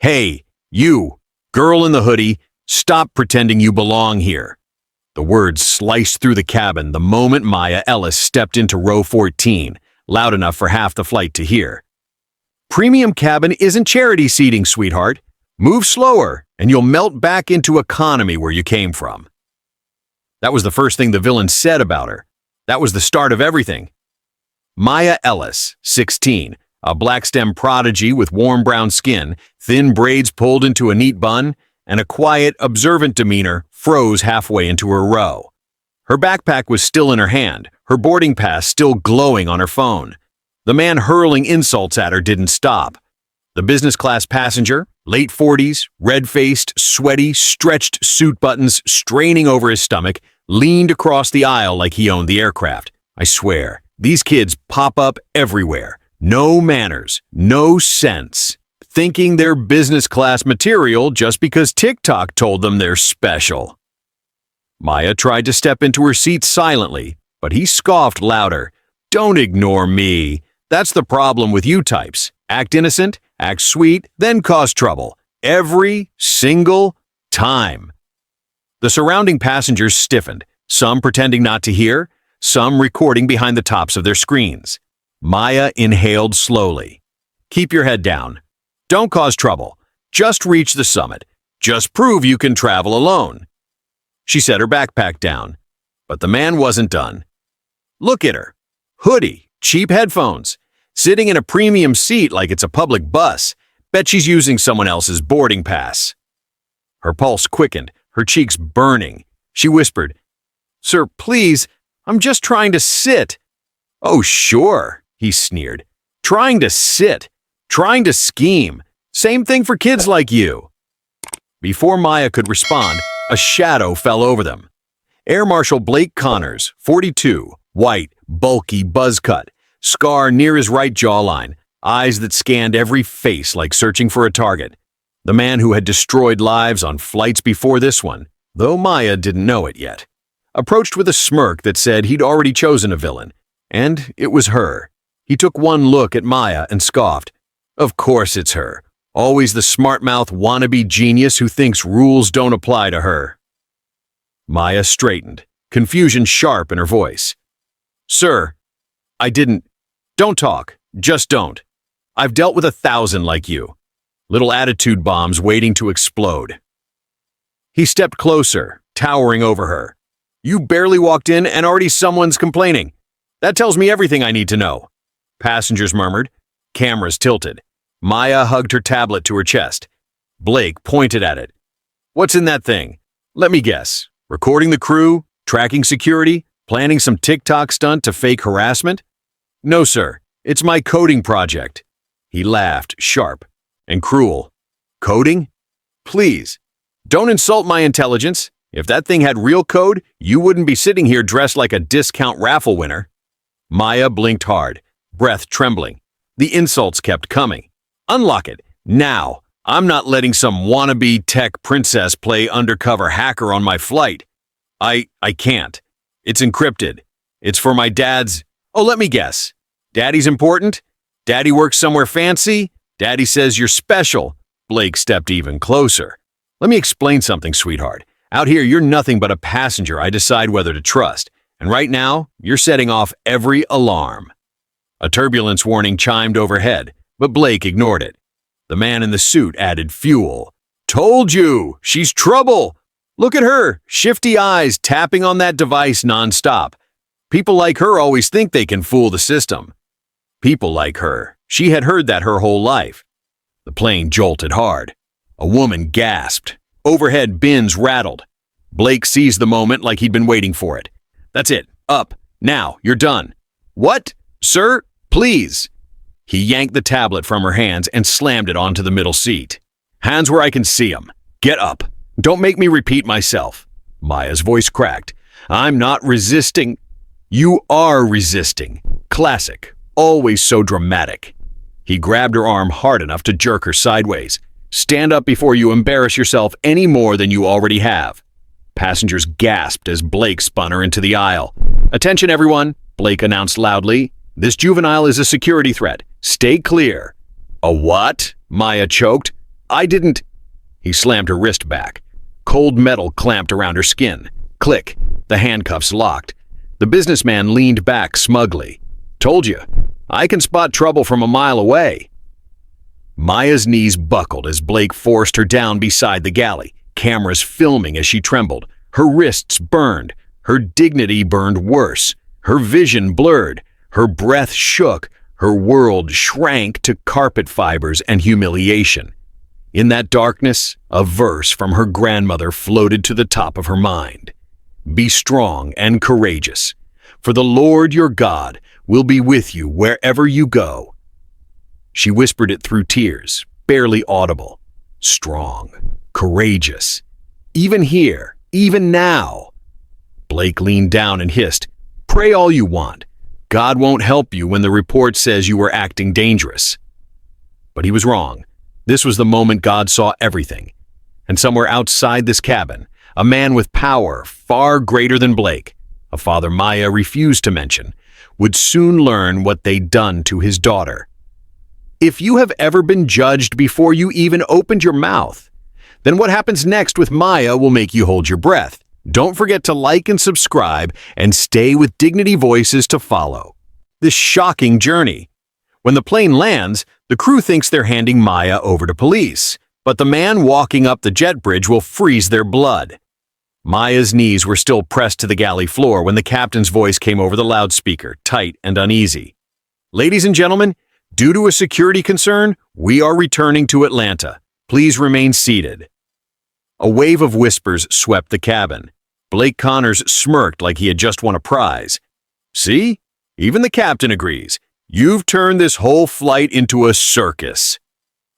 "Hey, you, girl in the hoodie, stop pretending you belong here." The words sliced through the cabin the moment Maya Ellis stepped into row 14, loud enough for half the flight to hear. "Premium cabin isn't charity seating, sweetheart. Move slower, and you'll melt back into economy where you came from." That was the first thing the villain said about her. That was the start of everything. Maya Ellis, 16, a black stem prodigy with warm brown skin, thin braids pulled into a neat bun, and a quiet, observant demeanor, froze halfway into her row. Her backpack was still in her hand, her boarding pass still glowing on her phone. The man hurling insults at her didn't stop. The business class passenger, late 40s, red-faced, sweaty, stretched suit buttons straining over his stomach, leaned across the aisle like he owned the aircraft. I swear, these kids pop up everywhere. No manners, no sense. Thinking they're business class material just because TikTok told them they're special. Maya tried to step into her seat silently, but he scoffed louder. "Don't ignore me. That's the problem with you types. Act innocent, act sweet, then cause trouble. Every single time." The surrounding passengers stiffened, some pretending not to hear, some recording behind the tops of their screens. Maya inhaled slowly. "Keep your head down. Don't cause trouble. Just reach the summit. Just prove you can travel alone." She set her backpack down, but the man wasn't done. Look at her. Hoodie, cheap headphones, sitting in a premium seat like it's a public bus. Bet she's using someone else's boarding pass. Her pulse quickened, her cheeks burning. She whispered, "Sir, please, I'm just trying to sit." "Oh, sure," he sneered. "Trying to sit. Trying to scheme. Same thing for kids like you." Before Maya could respond, a shadow fell over them. Air Marshal Blake Connors, 42, white, bulky, buzz cut, scar near his right jawline, eyes that scanned every face like searching for a target. The man who had destroyed lives on flights before this one, though Maya didn't know it yet, approached with a smirk that said he'd already chosen a villain, and it was her. He took one look at Maya and scoffed. Of course it's her. Always the smart-mouth wannabe genius who thinks rules don't apply to her. Maya straightened, confusion sharp in her voice. "Sir, I didn't. Don't talk. Just don't. I've dealt with 1,000 like you. Little attitude bombs waiting to explode." He stepped closer, towering over her. "You barely walked in and already someone's complaining. That tells me everything I need to know." Passengers murmured. Cameras tilted. Maya hugged her tablet to her chest. Blake pointed at it. "What's in that thing? Let me guess. Recording the crew? Tracking security? Planning some TikTok stunt to fake harassment?" "No, sir. It's my coding project." He laughed, sharp and cruel. "Coding? Please, don't insult my intelligence. If that thing had real code, you wouldn't be sitting here dressed like a discount raffle winner." Maya blinked hard, breath trembling. The insults kept coming. "Unlock it, now. I'm not letting some wannabe tech princess play undercover hacker on my flight. I can't. It's encrypted. It's for my dad's... Oh, let me guess. Daddy's important? Daddy works somewhere fancy? Daddy says you're special." Blake stepped even closer. "Let me explain something, sweetheart. Out here, you're nothing but a passenger I decide whether to trust. And right now, you're setting off every alarm." A turbulence warning chimed overhead, but Blake ignored it. The man in the suit added fuel. "Told you! She's trouble! Look at her, shifty eyes tapping on that device nonstop. People like her always think they can fool the system." People like her. She had heard that her whole life. The plane jolted hard. A woman gasped. Overhead bins rattled. Blake seized the moment like he'd been waiting for it. "That's it. Up. Now. You're done." "What? Sir? Please." He yanked the tablet from her hands and slammed it onto the middle seat. "Hands where I can see 'em. Get up. Don't make me repeat myself." Maya's voice cracked. "I'm not resisting." "You are resisting. Classic. Always so dramatic." He grabbed her arm hard enough to jerk her sideways. "Stand up before you embarrass yourself any more than you already have." Passengers gasped as Blake spun her into the aisle. "Attention, everyone," Blake announced loudly. "This juvenile is a security threat. Stay clear." "A what?" Maya choked. I didn't. He slammed her wrist back. Cold metal clamped around her skin. Click. The handcuffs locked. The businessman leaned back smugly. Told you. I can spot trouble from a mile away. Maya's knees buckled as Blake forced her down beside the galley, cameras filming as she trembled. Her wrists burned. Her dignity burned worse. Her vision blurred. Her breath shook. Her world shrank to carpet fibers and humiliation. In that darkness, a verse from her grandmother floated to the top of her mind. Be strong and courageous, for the Lord your God will be with you wherever you go. She whispered it through tears, barely audible. Strong, courageous. Even here, even now. Blake leaned down and hissed, Pray all you want. God won't help you when the report says you were acting dangerous. But he was wrong. This was the moment God saw everything. And somewhere outside this cabin, a man with power far greater than Blake, a father Maya refused to mention, would soon learn what they'd done to his daughter. If you have ever been judged before you even opened your mouth, then what happens next with Maya will make you hold your breath. Don't forget to like and subscribe and stay with Dignity Voices to follow this shocking journey. When the plane lands, the crew thinks they're handing Maya over to police, but the man walking up the jet bridge will freeze their blood. Maya's knees were still pressed to the galley floor when the captain's voice came over the loudspeaker, tight and uneasy. Ladies and gentlemen, due to a security concern, we are returning to Atlanta. Please remain seated. A wave of whispers swept the cabin. Blake Connors smirked like he had just won a prize. See? Even the captain agrees. You've turned this whole flight into a circus.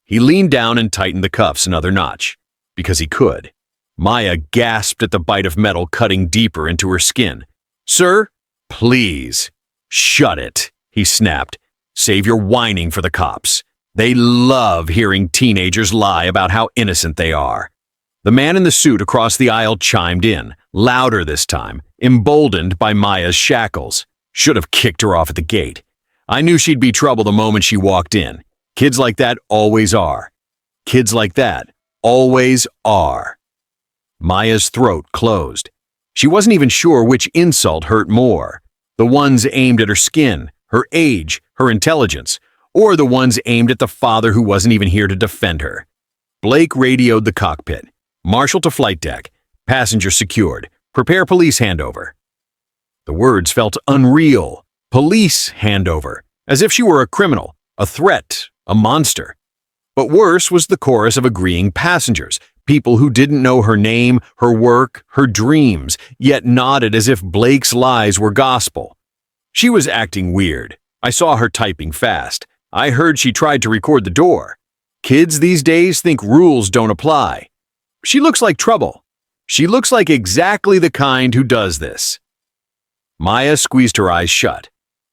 He leaned down and tightened the cuffs another notch, because he could. Maya gasped at the bite of metal cutting deeper into her skin. Sir, please. Shut it, he snapped. Save your whining for the cops. They love hearing teenagers lie about how innocent they are. The man in the suit across the aisle chimed in, louder this time, emboldened by Maya's shackles. Should have kicked her off at the gate. I knew she'd be trouble the moment she walked in. Kids like that always are. Kids like that always are. Maya's throat closed. She wasn't even sure which insult hurt more. The ones aimed at her skin, her age, her intelligence, or the ones aimed at the father who wasn't even here to defend her. Blake radioed the cockpit. Marshal to flight deck. Passenger secured. Prepare police handover. The words felt unreal. Police handover. As if she were a criminal, a threat, a monster. But worse was the chorus of agreeing passengers, people who didn't know her name, her work, her dreams, yet nodded as if Blake's lies were gospel. She was acting weird. I saw her typing fast. I heard she tried to record the door. Kids these days think rules don't apply. She looks like trouble. She looks like exactly the kind who does this. Maya squeezed her eyes shut.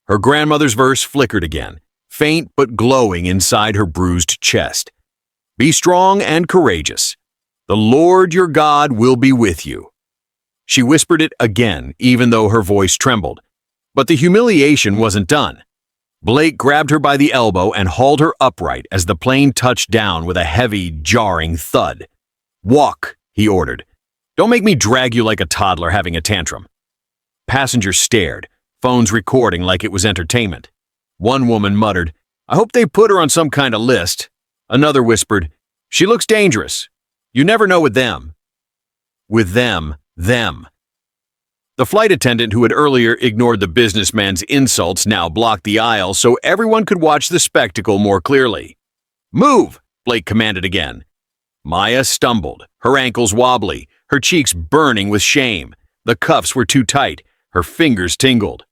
Her grandmother's verse flickered again, faint but glowing inside her bruised chest. Be strong and courageous. The Lord your God will be with you. She whispered it again, even though her voice trembled. But the humiliation wasn't done. Blake grabbed her by the elbow and hauled her upright as the plane touched down with a heavy, jarring thud. Walk, he ordered. Don't make me drag you like a toddler having a tantrum. Passengers stared, phones recording like it was entertainment. One woman muttered, I hope they put her on some kind of list. Another whispered, she looks dangerous. You never know with them. With them. The flight attendant who had earlier ignored the businessman's insults now blocked the aisle so everyone could watch the spectacle more clearly. Move, Blake commanded again. Maya stumbled, her ankles wobbly, her cheeks burning with shame. The cuffs were too tight, her fingers tingled.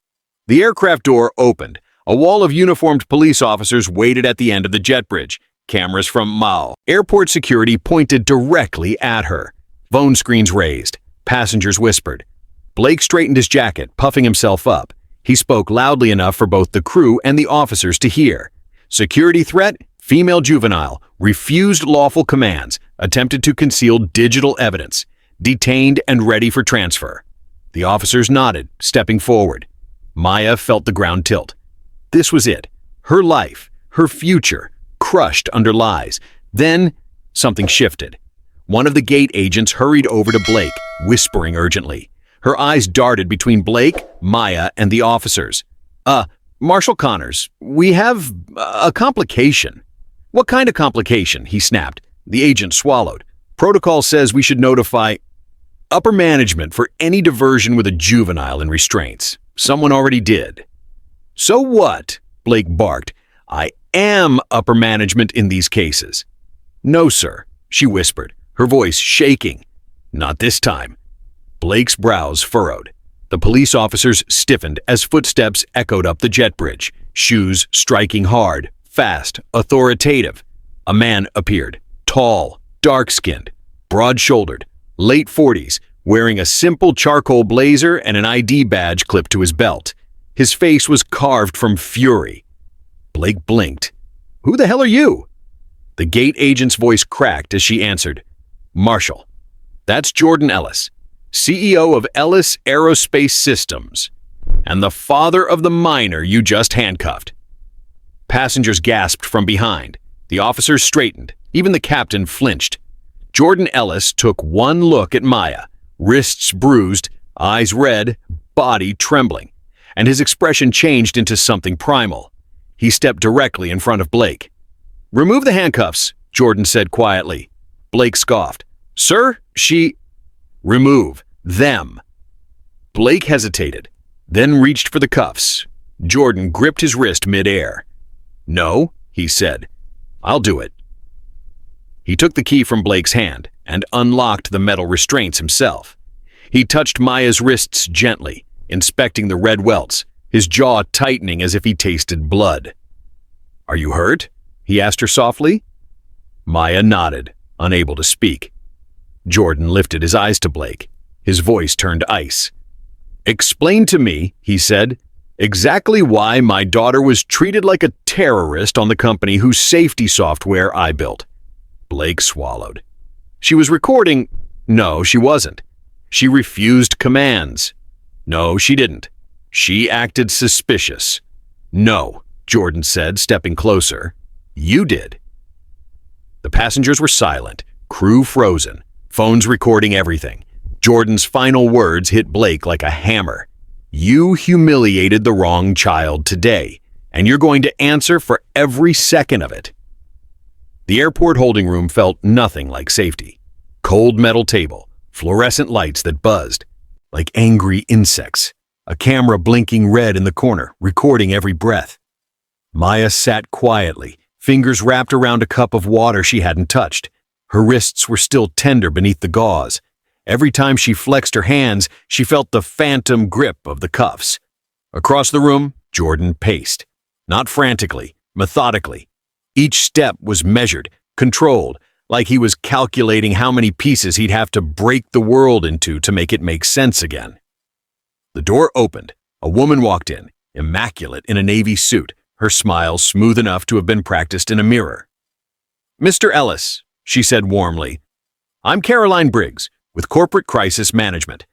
The aircraft door opened. A wall of uniformed police officers waited at the end of the jet bridge. Cameras from Mao. Airport security pointed directly at her. Phone screens raised. Passengers whispered. Blake straightened his jacket, puffing himself up. He spoke loudly enough for both the crew and the officers to hear. Security threat, female juvenile, refused lawful commands, attempted to conceal digital evidence, detained and ready for transfer. The officers nodded, stepping forward. Maya felt the ground tilt. This was it. Her life, her future, crushed under lies. Then Something shifted. One of the gate agents hurried over to Blake, whispering urgently. Her eyes darted between Blake, Maya, and the officers. Marshal Connors, we have a complication." "What kind of complication?" he snapped. The agent swallowed. "Protocol says we should notify upper management for any diversion with a juvenile in restraints. Someone already did." "So what?" Blake barked. "I am upper management in these cases." "No, sir," she whispered, her voice shaking. "Not this time." Blake's brows furrowed. The police officers stiffened as footsteps echoed up the jet bridge, shoes striking hard, fast, authoritative. A man appeared, tall, dark-skinned, broad-shouldered, late 40s, wearing a simple charcoal blazer and an ID badge clipped to his belt. His face was carved from fury. Blake blinked. "Who the hell are you?" The gate agent's voice cracked as she answered. "Marshal. That's Jordan Ellis, CEO of Ellis Aerospace Systems, and the father of the minor you just handcuffed." Passengers gasped from behind. The officers straightened. Even the captain flinched. Jordan Ellis took one look at Maya, wrists bruised, eyes red, body trembling, and his expression changed into something primal. He stepped directly in front of Blake. "Remove the handcuffs," Jordan said quietly. Blake scoffed. "Sir, she—" "Remove them." Blake hesitated, then reached for the cuffs. Jordan gripped his wrist mid-air. "No," he said. "I'll do it." He took the key from Blake's hand and unlocked the metal restraints himself. He touched Maya's wrists gently, inspecting the red welts, his jaw tightening as if he tasted blood. "Are you hurt?" he asked her softly. Maya nodded, unable to speak. Jordan lifted his eyes to Blake. His voice turned ice. "Explain to me," he said, "exactly why my daughter was treated like a terrorist on the company whose safety software I built." Blake swallowed. "She was recording—" "No, she wasn't. She refused commands." "No, she didn't. She acted suspicious." "No," Jordan said, stepping closer. "You did." The passengers were silent, crew frozen, phones recording everything. Jordan's final words hit Blake like a hammer. "You humiliated the wrong child today, and you're going to answer for every second of it." The airport holding room felt nothing like safety. Cold metal table, fluorescent lights that buzzed, like angry insects, a camera blinking red in the corner, recording every breath. Maya sat quietly, fingers wrapped around a cup of water she hadn't touched. Her wrists were still tender beneath the gauze. Every time she flexed her hands, she felt the phantom grip of the cuffs. Across the room, Jordan paced. Not frantically, methodically. Each step was measured, controlled, like he was calculating how many pieces he'd have to break the world into to make it make sense again. The door opened. A woman walked in, immaculate in a navy suit, her smile smooth enough to have been practiced in a mirror. "Mr. Ellis," she said warmly, "I'm Caroline Briggs, with Corporate Crisis Management.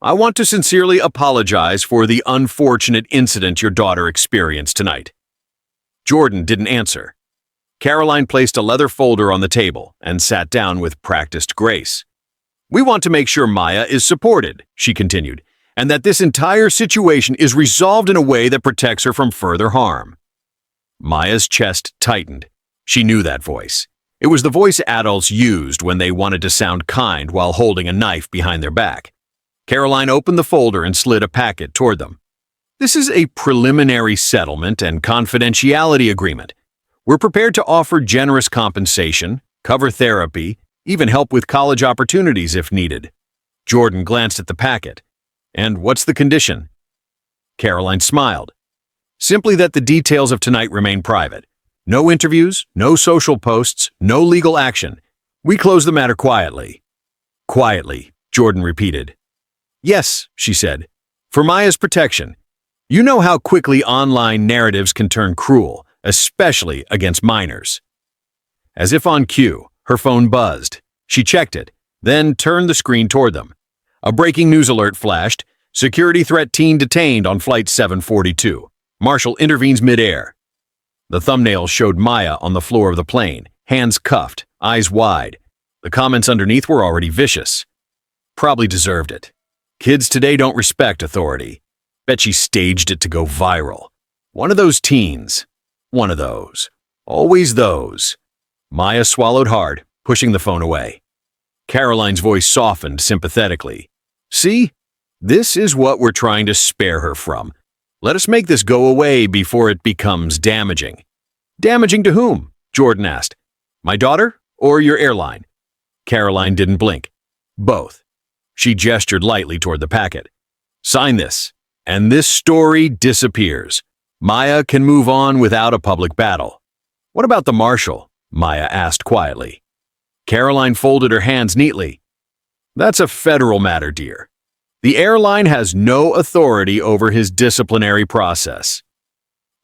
I want to sincerely apologize for the unfortunate incident your daughter experienced tonight." Jordan didn't answer. Caroline placed a leather folder on the table and sat down with practiced grace. "We want to make sure Maya is supported," she continued, "and that this entire situation is resolved in a way that protects her from further harm." Maya's chest tightened. She knew that voice. It was the voice adults used when they wanted to sound kind while holding a knife behind their back. Caroline opened the folder and slid a packet toward them. "This is a preliminary settlement and confidentiality agreement. We're prepared to offer generous compensation, cover therapy, even help with college opportunities if needed." Jordan glanced at the packet. "And what's the condition?" Caroline smiled. "Simply that the details of tonight remain private. No interviews, no social posts, no legal action. We close the matter quietly." "Quietly," Jordan repeated. "Yes," she said, "for Maya's protection. You know how quickly online narratives can turn cruel, especially against minors." As if on cue, her phone buzzed. She checked it, then turned the screen toward them. A breaking news alert flashed. "Security threat teen detained on flight 742. Marshal intervenes mid-air." The thumbnail showed Maya on the floor of the plane, hands cuffed, eyes wide. The comments underneath were already vicious. Probably deserved it. Kids today don't respect authority. Bet she staged it to go viral. One of those teens. One of those. Always those. Maya swallowed hard, pushing the phone away. Caroline's voice softened sympathetically. See? This is what we're trying to spare her from. Let us make this go away before it becomes damaging. Damaging to whom? Jordan asked. My daughter or your airline? Caroline didn't blink. Both. She gestured lightly toward the packet. Sign this, and this story disappears. Maya can move on without a public battle. What about the marshal? Maya asked quietly. Caroline folded her hands neatly. That's a federal matter, dear. The airline has no authority over his disciplinary process.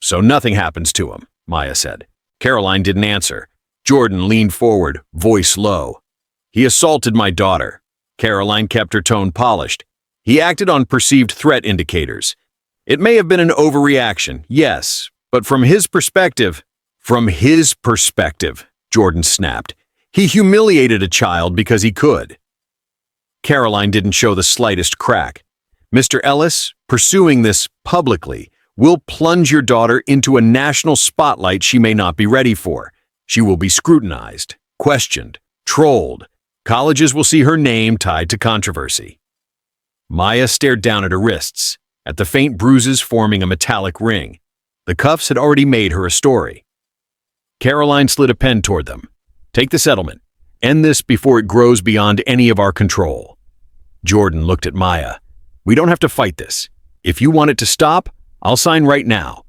So nothing happens to him, Maya said. Caroline didn't answer. Jordan leaned forward, voice low. He assaulted my daughter. Caroline kept her tone polished. He acted on perceived threat indicators. It may have been an overreaction, yes, but from his perspective, Jordan snapped. He humiliated a child because he could. Caroline didn't show the slightest crack. Mr. Ellis, pursuing this publicly, will plunge your daughter into a national spotlight she may not be ready for. She will be scrutinized, questioned, trolled. Colleges will see her name tied to controversy. Maya stared down at her wrists, at the faint bruises forming a metallic ring. The cuffs had already made her a story. Caroline slid a pen toward them. Take the settlement. End this before it grows beyond any of our control. Jordan looked at Maya. We don't have to fight this. If you want it to stop, I'll sign right now.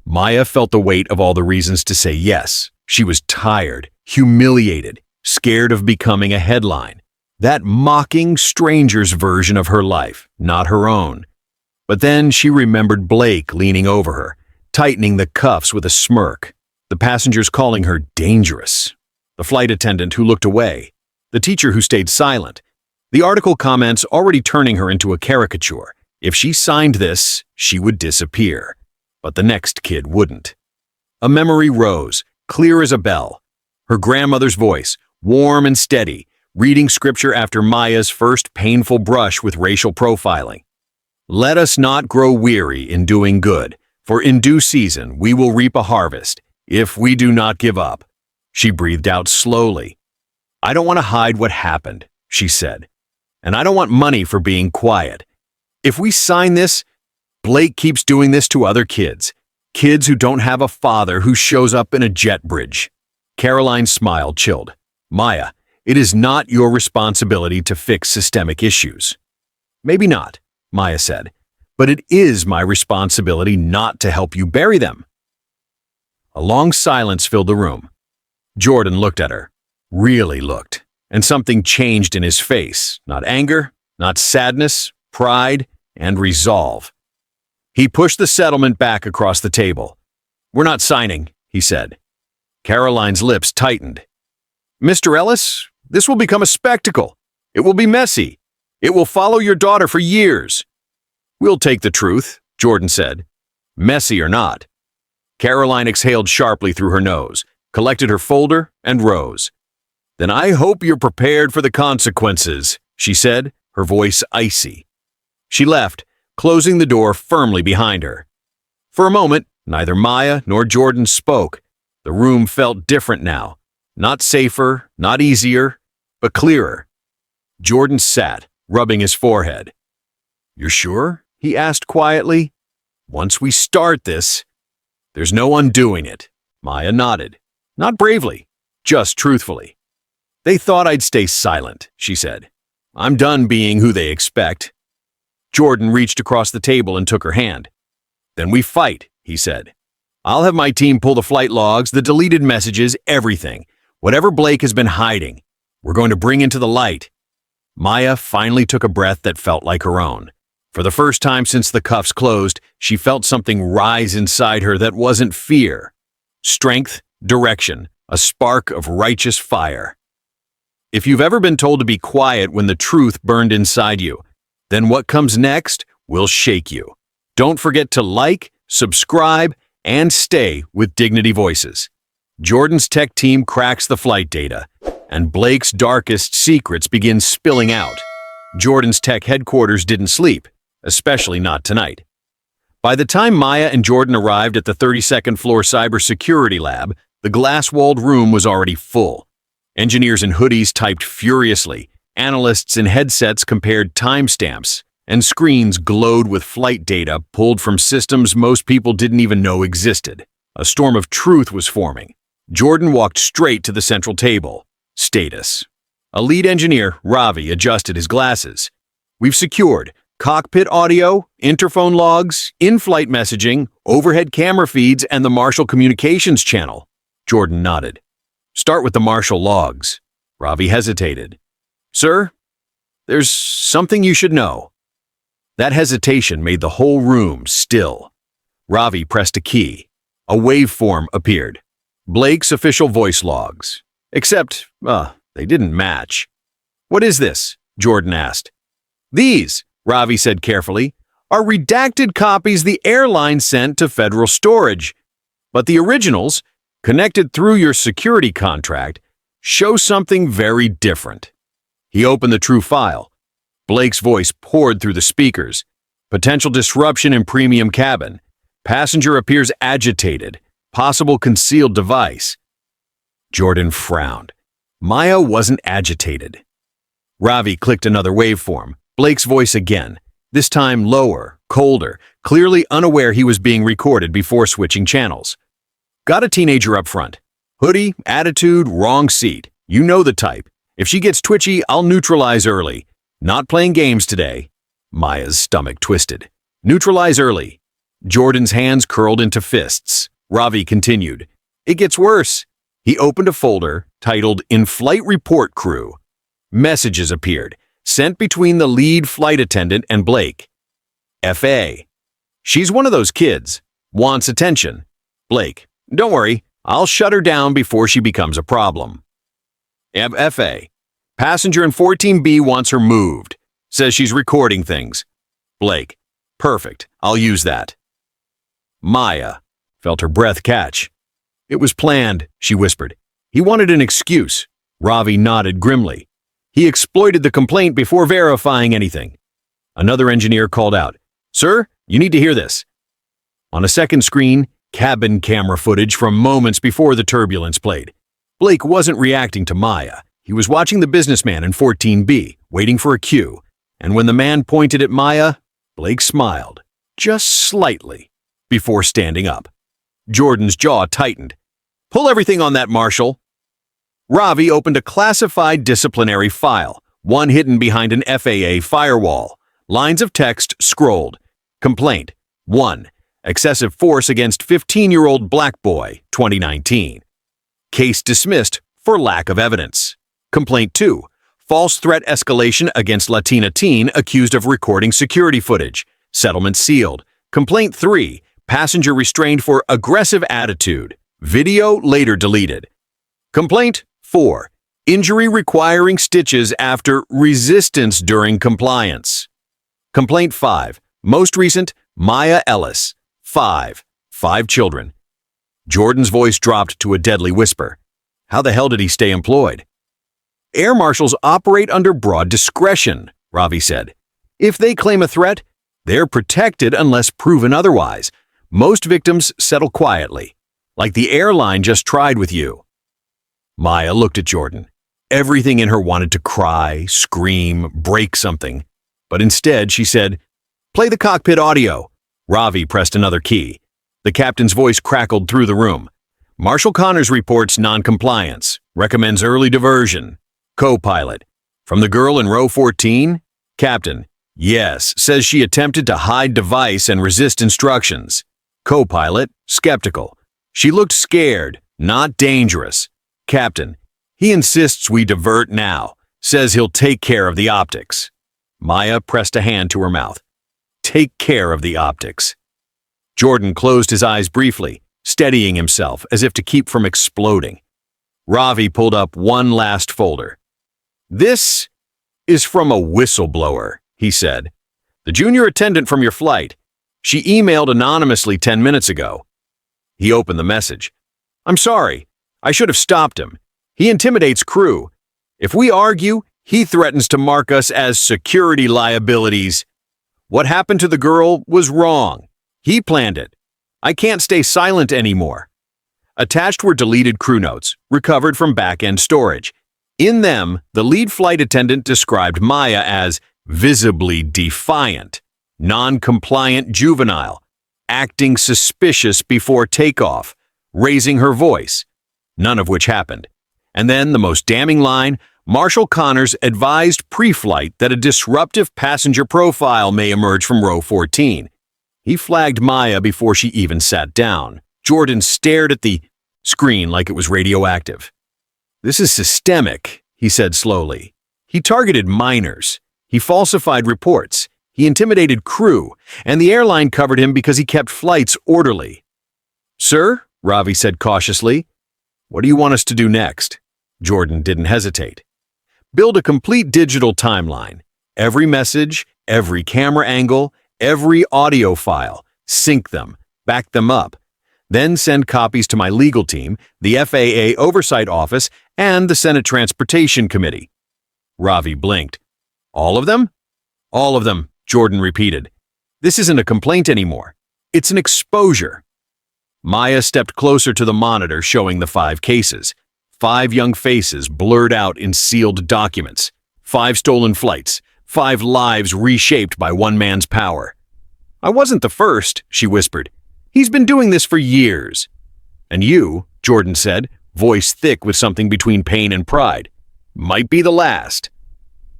Maya felt the weight of all the reasons to say yes. She was tired, humiliated, scared of becoming a headline. That mocking stranger's version of her life, not her own. But then she remembered Blake leaning over her, tightening the cuffs with a smirk. The passengers calling her dangerous. The flight attendant who looked away. The teacher who stayed silent. The article comments already turning her into a caricature. If she signed this, she would disappear. But the next kid wouldn't. A memory rose, clear as a bell. Her grandmother's voice, warm and steady, reading scripture after Maya's first painful brush with racial profiling. Let us not grow weary in doing good, for in due season we will reap a harvest, if we do not give up. She breathed out slowly. I don't want to hide what happened, she said. And I don't want money for being quiet. If we sign this, Blake keeps doing this to other kids. Kids who don't have a father who shows up in a jet bridge. Caroline's smile chilled. Maya, it is not your responsibility to fix systemic issues. Maybe not, Maya said, but it is my responsibility not to help you bury them. A long silence filled the room. Jordan looked at her, really looked, and something changed in his face, not anger, not sadness, pride, and resolve. He pushed the settlement back across the table. We're not signing, he said. Caroline's lips tightened. Mr. Ellis, this will become a spectacle. It will be messy. It will follow your daughter for years. We'll take the truth, Jordan said. Messy or not. Caroline exhaled sharply through her nose, collected her folder, and rose. Then I hope you're prepared for the consequences, she said, her voice icy. She left, closing the door firmly behind her. For a moment, neither Maya nor Jordan spoke. The room felt different now. Not safer, not easier, but clearer. Jordan sat, rubbing his forehead. You're sure? He asked quietly. Once we start this, there's no undoing it. Maya nodded. Not bravely, just truthfully. They thought I'd stay silent, she said. I'm done being who they expect. Jordan reached across the table and took her hand. Then we fight, he said. I'll have my team pull the flight logs, the deleted messages, everything. Whatever Blake has been hiding, we're going to bring into the light. Maya finally took a breath that felt like her own. For the first time since the cuffs closed, she felt something rise inside her that wasn't fear. Strength, direction, a spark of righteous fire. If you've ever been told to be quiet when the truth burned inside you, then what comes next will shake you. Don't forget to like, subscribe, and stay with Dignity Voices. Jordan's tech team cracks the flight data, and Blake's darkest secrets begin spilling out. Jordan's tech headquarters didn't sleep, especially not tonight. By the time Maya and Jordan arrived at the 32nd floor cybersecurity lab, the glass-walled room was already full. Engineers in hoodies typed furiously, analysts in headsets compared timestamps, and screens glowed with flight data pulled from systems most people didn't even know existed. A storm of truth was forming. Jordan walked straight to the central table. Status. A lead engineer, Ravi, adjusted his glasses. We've secured cockpit audio, interphone logs, in-flight messaging, overhead camera feeds, and the Marshal communications channel. Jordan nodded. Start with the Marshal logs. Ravi hesitated. Sir, there's something you should know. That hesitation made the whole room still. Ravi pressed a key. A waveform appeared. Blake's official voice logs. Except, they didn't match. What is this? Jordan asked. These, Ravi said carefully, are redacted copies the airline sent to federal storage. But the originals, connected through your security contract, show something very different. He opened the true file. Blake's voice poured through the speakers. Potential disruption in premium cabin. Passenger appears agitated. Possible concealed device. Jordan frowned. Maya wasn't agitated. Ravi clicked another waveform. Blake's voice again, this time lower, colder, clearly unaware he was being recorded before switching channels. Got a teenager up front. Hoodie, attitude, wrong seat. You know the type. If she gets twitchy, I'll neutralize early. Not playing games today. Maya's stomach twisted. Neutralize early. Jordan's hands curled into fists. Ravi continued. It gets worse. He opened a folder titled In-Flight Report Crew. Messages appeared, sent between the lead flight attendant and Blake. F.A. She's one of those kids. Wants attention. Blake. Don't worry. I'll shut her down before she becomes a problem. F.A. Passenger in 14B wants her moved. Says she's recording things. Blake. Perfect. I'll use that. Maya felt her breath catch. It was planned, she whispered. He wanted an excuse. Ravi nodded grimly. He exploited the complaint before verifying anything. Another engineer called out, Sir, you need to hear this. On a second screen, cabin camera footage from moments before the turbulence played. Blake wasn't reacting to Maya. He was watching the businessman in 14B, waiting for a cue. And when the man pointed at Maya, Blake smiled, just slightly, before standing up. Jordan's jaw tightened. Pull everything on that, Marshal. Ravi opened a classified disciplinary file, one hidden behind an FAA firewall. Lines of text scrolled. Complaint 1. Excessive force against 15-year-old black boy, 2019. Case dismissed for lack of evidence. Complaint 2. False threat escalation against Latina teen accused of recording security footage. Settlement sealed. Complaint 3. Passenger restrained for aggressive attitude. Video later deleted. Complaint 4. Injury requiring stitches after resistance during compliance. Complaint 5. Most recent, Maya Ellis. 5 children. Jordan's voice dropped to a deadly whisper. How the hell did he stay employed? Air marshals operate under broad discretion, Ravi said. If they claim a threat, they're protected unless proven otherwise. Most victims settle quietly, like the airline just tried with you. Maya looked at Jordan. Everything in her wanted to cry, scream, break something. But instead, she said, Play the cockpit audio. Ravi pressed another key. The captain's voice crackled through the room. Marshal Connors reports non-compliance, recommends early diversion. Co-pilot. From the girl in row 14? Captain. Yes, says she attempted to hide device and resist instructions. Co-pilot. Skeptical. She looked scared, not dangerous. Captain. He insists we divert now. Says he'll take care of the optics. Maya pressed a hand to her mouth. Take care of the optics. Jordan closed his eyes briefly, steadying himself as if to keep from exploding. Ravi pulled up one last folder. This is from a whistleblower, he said. The junior attendant from your flight. She emailed anonymously 10 minutes ago. He opened the message. I'm sorry. I should have stopped him. He intimidates crew. If we argue, he threatens to mark us as security liabilities. What happened to the girl was wrong. He planned it. I can't stay silent anymore." Attached were deleted crew notes, recovered from back-end storage. In them, the lead flight attendant described Maya as visibly defiant, non-compliant juvenile, acting suspicious before takeoff, raising her voice, none of which happened. And then the most damning line, Marshal Connors advised pre-flight that a disruptive passenger profile may emerge from row 14. He flagged Maya before she even sat down. Jordan stared at the screen like it was radioactive. "This is systemic," he said slowly. "He targeted minors. He falsified reports. He intimidated crew, and the airline covered him because he kept flights orderly." "Sir," Ravi said cautiously, "what do you want us to do next?" Jordan didn't hesitate. "Build a complete digital timeline. Every message, every camera angle, every audio file. Sync them, back them up. Then send copies to my legal team, the FAA Oversight Office, and the Senate Transportation Committee." Ravi blinked. "All of them?" "All of them," Jordan repeated. "This isn't a complaint anymore. It's an exposure." Maya stepped closer to the monitor showing the 5 cases. 5 young faces blurred out in sealed documents. 5 stolen flights. 5 lives reshaped by one man's power. "I wasn't the first," she whispered. "He's been doing this for years." "And you," Jordan said, voice thick with something between pain and pride, "might be the last."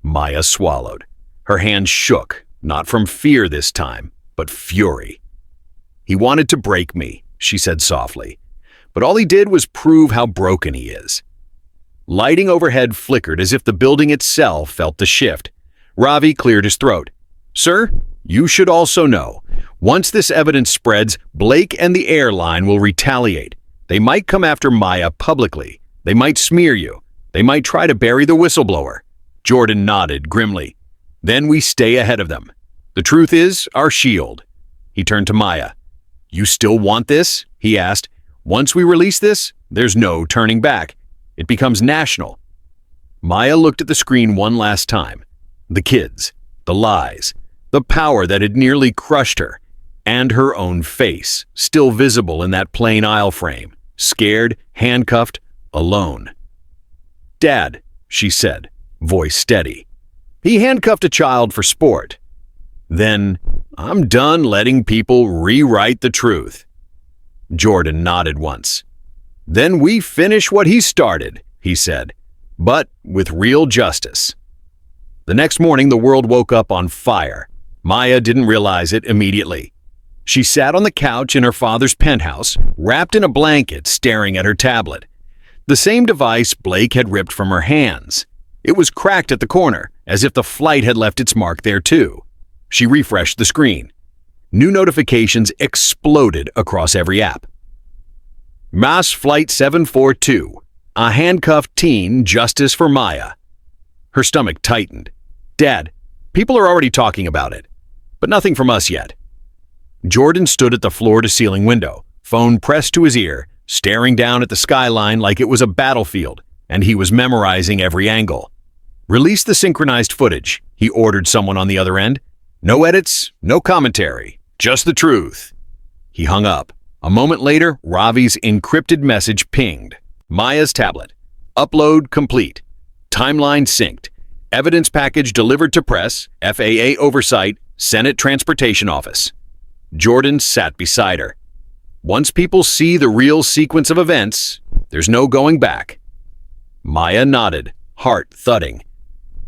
Maya swallowed. Her hands shook, not from fear this time, but fury. "He wanted to break me," she said softly. "But all he did was prove how broken he is." Lighting overhead flickered as if the building itself felt the shift. Ravi cleared his throat. "Sir, you should also know, once this evidence spreads, Blake and the airline will retaliate. They might come after Maya publicly. They might smear you. They might try to bury the whistleblower." Jordan nodded grimly. "Then we stay ahead of them. The truth is our shield." He turned to Maya. "You still want this?" he asked. "Once we release this, there's no turning back. It becomes national." Maya looked at the screen one last time. The kids, the lies, the power that had nearly crushed her, and her own face, still visible in that plain aisle frame, scared, handcuffed, alone. "Dad," she said, voice steady. "He handcuffed a child for sport." Then, "I'm done letting people rewrite the truth." Jordan nodded once. "Then we finish what he started," he said, "but with real justice." The next morning, the world woke up on fire. Maya didn't realize it immediately. She sat on the couch in her father's penthouse, wrapped in a blanket, staring at her tablet. The same device Blake had ripped from her hands. It was cracked at the corner, as if the flight had left its mark there too. She refreshed the screen. New notifications exploded across every app. "Mass Flight 742. A handcuffed teen, justice for Maya." Her stomach tightened. "Dad, people are already talking about it, but nothing from us yet." Jordan stood at the floor-to-ceiling window, phone pressed to his ear, staring down at the skyline like it was a battlefield, and he was memorizing every angle. "Release the synchronized footage," he ordered someone on the other end. "No edits, no commentary, just the truth." He hung up. A moment later, Ravi's encrypted message pinged. Maya's tablet. "Upload complete. Timeline synced. Evidence package delivered to press, FAA Oversight, Senate Transportation Office." Jordan sat beside her. "Once people see the real sequence of events, there's no going back." Maya nodded, heart thudding.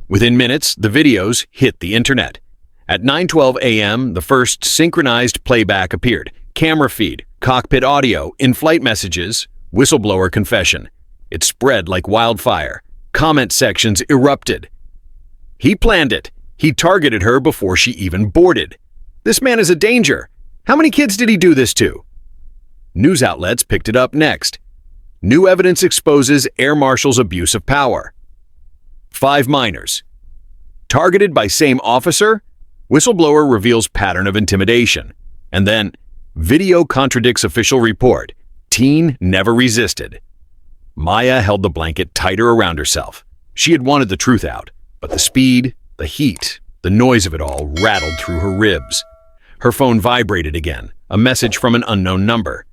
Within minutes, the videos hit the internet. At 9:12 a.m., the first synchronized playback appeared. Camera feed, cockpit audio, in-flight messages, whistleblower confession. It spread like wildfire. Comment sections erupted. "He planned it. He targeted her before she even boarded. This man is a danger. How many kids did he do this to?" News outlets picked it up next. "New evidence exposes Air Marshal's abuse of power." 5 minors. Targeted by same officer? Whistleblower reveals pattern of intimidation. And then, video contradicts official report. Teen never resisted. Maya held the blanket tighter around herself. She had wanted the truth out, but the speed, the heat, the noise of it all rattled through her ribs. Her phone vibrated again, a message from an unknown number.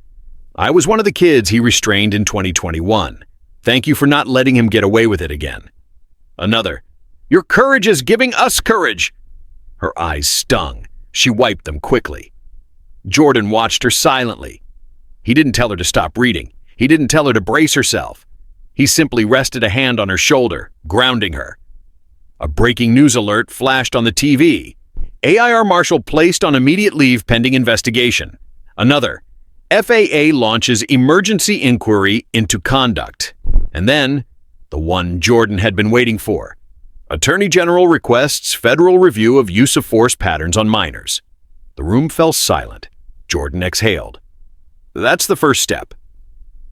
"I was one of the kids he restrained in 2021. Thank you for not letting him get away with it again." Another, "Your courage is giving us courage." Her eyes stung. She wiped them quickly. Jordan watched her silently. He didn't tell her to stop reading. He didn't tell her to brace herself. He simply rested a hand on her shoulder, grounding her. A breaking news alert flashed on the TV. AIR Marshal placed on immediate leave pending investigation. Another, FAA launches emergency inquiry into conduct. And then, the one Jordan had been waiting for. Attorney General requests federal review of use of force patterns on minors. The room fell silent. Jordan exhaled. That's the first step.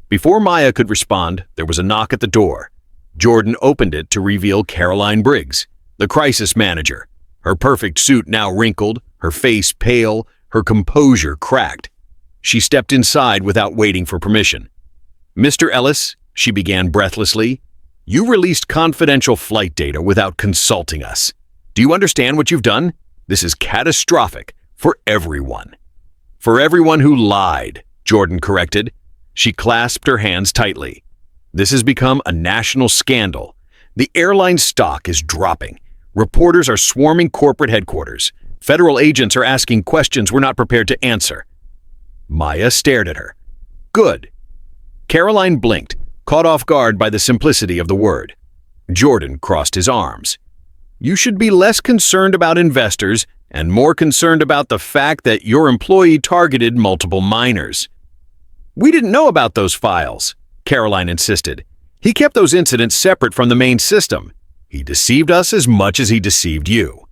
Before Maya could respond, there was a knock at the door. Jordan opened it to reveal Caroline Briggs, the crisis manager. Her perfect suit now wrinkled, her face pale, her composure cracked. She stepped inside without waiting for permission. "Mr. Ellis," she began breathlessly, "you released confidential flight data without consulting us. Do you understand what you've done? This is catastrophic for everyone." "For everyone who lied," Jordan corrected. She clasped her hands tightly. "This has become a national scandal. The airline stock is dropping. Reporters are swarming corporate headquarters. Federal agents are asking questions we're not prepared to answer." Maya stared at her. "Good." Caroline blinked, caught off guard by the simplicity of the word. Jordan crossed his arms. "You should be less concerned about investors and more concerned about the fact that your employee targeted multiple minors." "We didn't know about those files," Caroline insisted. "He kept those incidents separate from the main system. He deceived us as much as he deceived you."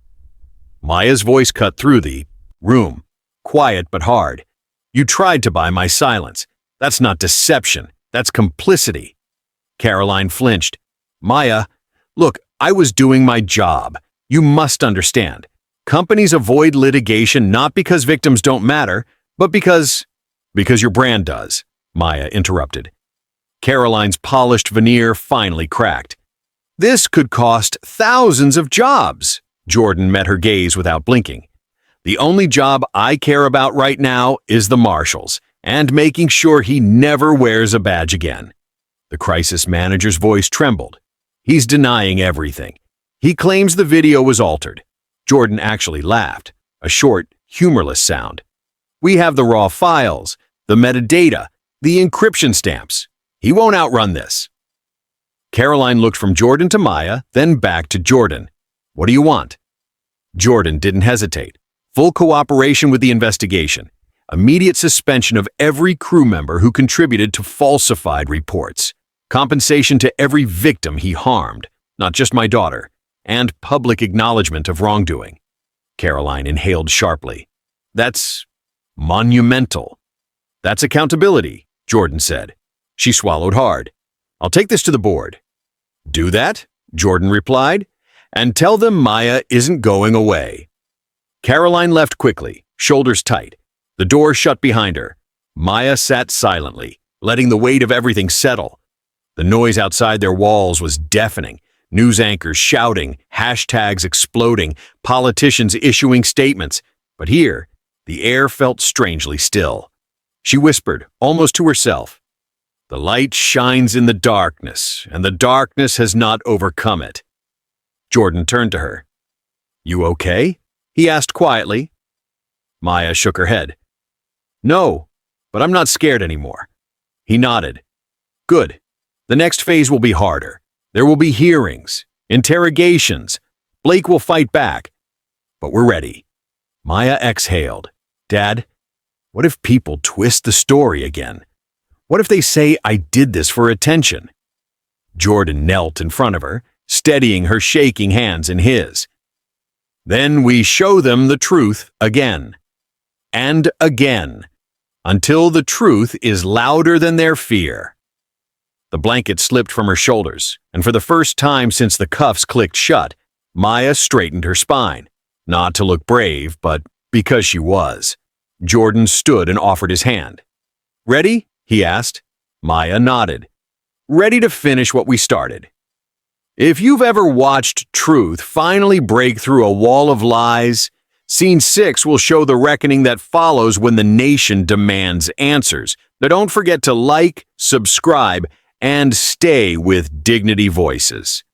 Maya's voice cut through the room, quiet but hard. "You tried to buy my silence. That's not deception. That's complicity." Caroline flinched. "Maya, look, I was doing my job. You must understand. Companies avoid litigation not because victims don't matter, but because your brand does," Maya interrupted. Caroline's polished veneer finally cracked. "This could cost thousands of jobs." Jordan met her gaze without blinking. "The only job I care about right now is the Marshal's, and making sure he never wears a badge again." The crisis manager's voice trembled. "He's denying everything. He claims the video was altered." Jordan actually laughed, a short, humorless sound. "We have the raw files, the metadata, the encryption stamps. He won't outrun this." Caroline looked from Jordan to Maya, then back to Jordan. "What do you want?" Jordan didn't hesitate. Full cooperation with the investigation. Immediate suspension of every crew member who contributed to falsified reports. Compensation to every victim he harmed, not just my daughter. And public acknowledgement of wrongdoing. Caroline inhaled sharply. "That's monumental." "That's accountability," Jordan said. She swallowed hard. "I'll take this to the board." "Do that," Jordan replied, "and tell them Maya isn't going away." Caroline left quickly, shoulders tight. The door shut behind her. Maya sat silently, letting the weight of everything settle. The noise outside their walls was deafening. News anchors shouting, hashtags exploding, politicians issuing statements. But here, the air felt strangely still. She whispered, almost to herself, "The light shines in the darkness, and the darkness has not overcome it." Jordan turned to her. "You okay?" he asked quietly. Maya shook her head. "No, but I'm not scared anymore." He nodded. "Good. The next phase will be harder. There will be hearings, interrogations. Blake will fight back. But we're ready." Maya exhaled. "Dad, what if people twist the story again? What if they say I did this for attention?" Jordan knelt in front of her, steadying her shaking hands in his. "Then we show them the truth again. And again. Until the truth is louder than their fear." The blanket slipped from her shoulders, and for the first time since the cuffs clicked shut, Maya straightened her spine. Not to look brave, but because she was. Jordan stood and offered his hand. "Ready?" he asked. Maya nodded. ready to finish what we started. If you've ever watched truth finally break through a wall of lies, Scene 6 will show the reckoning that follows when the nation demands answers. Now don't forget to like, subscribe, and stay with Dignity Voices.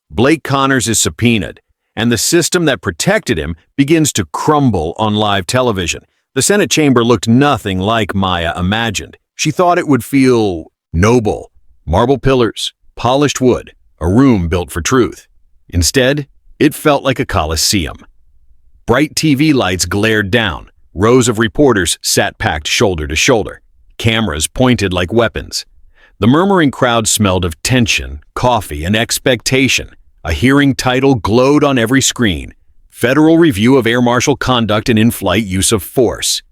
Blake Connors is subpoenaed, and the system that protected him begins to crumble on live television. The Senate chamber looked nothing like Maya imagined. She thought it would feel noble. Marble pillars, polished wood, a room built for truth. Instead, it felt like a coliseum. Bright TV lights glared down. Rows of reporters sat packed shoulder to shoulder. Cameras pointed like weapons. The murmuring crowd smelled of tension, coffee, and expectation. A hearing title glowed on every screen: Federal Review of Air Marshal Conduct and In-Flight Use of Force.